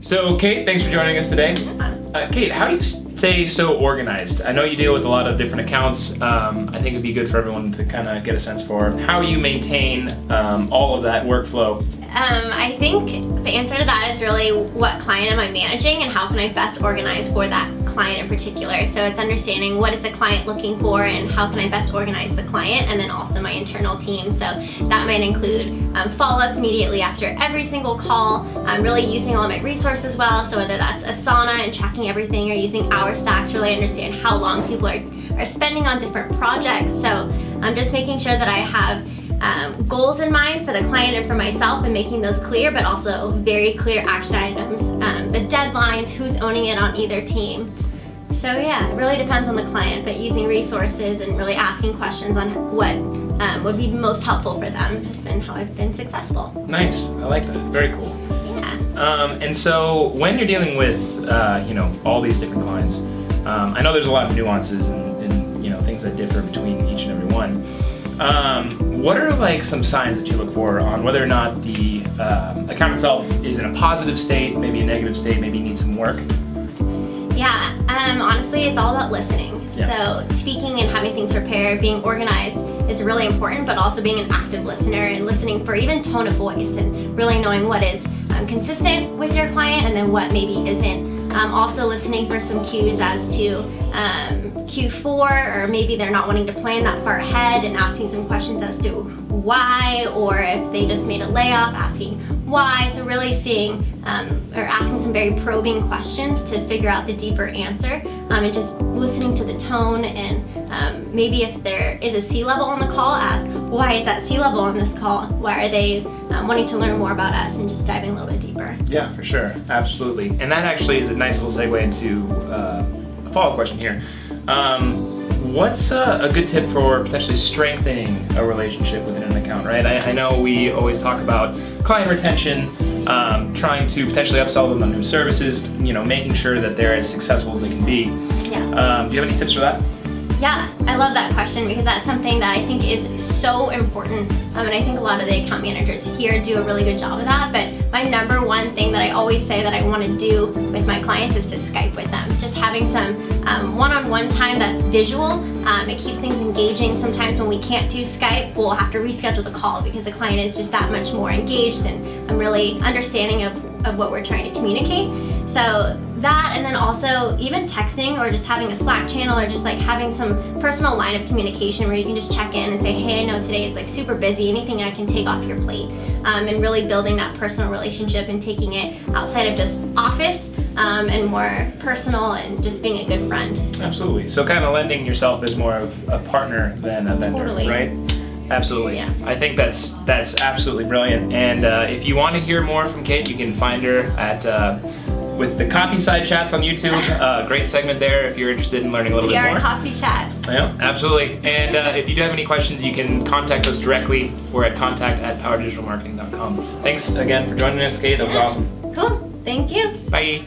So Kate, thanks for joining us today. Kate, how do you stay so organized? I know you deal with a lot of different accounts. I think it'd be good for everyone to kind of get a sense for how you maintain all of that workflow. I think the answer to that is really what client am I managing and how can I best organize for that client in particular. So it's understanding what is the client looking for and how can I best organize the client, and then also my internal team. So that might include follow-ups immediately after every single call. I'm really using all of my resources well, so whether that's Asana and tracking everything or using OurStack to really understand how long people are spending on different projects. So I'm just making sure that I have goals in mind for the client and for myself and making those clear, but also very clear action items, the deadlines, who's owning it on either team. So yeah, it really depends on the client, but using resources and really asking questions on what would be most helpful for them has been how I've been successful. Nice, I like that, very cool. Yeah. And so when you're dealing with all these different clients, I know there's a lot of nuances and things that differ between each and every one. What are like some signs that you look for on whether or not the account itself is in a positive state, maybe a negative state, maybe needs some work? Yeah, honestly, it's all about listening. Yeah. So speaking and having things prepared, being organized is really important, but also being an active listener and listening for even tone of voice and really knowing what is consistent with your client and then what maybe isn't. Also listening for some cues as to Q4, or maybe they're not wanting to plan that far ahead, and asking some questions as to why, or if they just made a layoff, asking why. So really seeing or asking some very probing questions to figure out the deeper answer, and just listening to the tone, and maybe if there is a C-level on the call, ask why is that C-level on this call? Why are they wanting to learn more about us, and just diving a little bit deeper. Yeah, for sure, absolutely. And that actually is a nice little segue into a follow-up question here. What's a good tip for potentially strengthening a relationship within an account, right? I know we always talk about client retention, trying to potentially upsell them on new services, making sure that they're as successful as they can be. Yeah. Do you have any tips for that? Yeah, I love that question because that's something that I think is so important, and I think a lot of the account managers here do a really good job of that. But my number one thing that I always say that I want to do with my clients is to Skype with them. Just having some one-on-one time that's visual. It keeps things engaging. Sometimes when we can't do Skype, we'll have to reschedule the call because the client is just that much more engaged and really understanding of what we're trying to communicate. So that, and then also even texting or just having a Slack channel or just like having some personal line of communication where you can just check in and say, hey, I know today is like super busy, anything I can take off your plate, and really building that personal relationship and taking it outside of just office and more personal and just being a good friend. Absolutely. So kind of lending yourself as more of a partner than a vendor, Totally. Right? Absolutely. Yeah. I think that's absolutely brilliant. And if you want to hear more from Kate, you can find her at with the Coffee Side Chats on YouTube. Great segment there if you're interested in learning a little bit more. Coffee Chats. Yeah, absolutely. And if you do have any questions, you can contact us directly. We're at contact@powerdigitalmarketing.com. Thanks again for joining us, Kate. That was awesome. Cool. Thank you. Bye.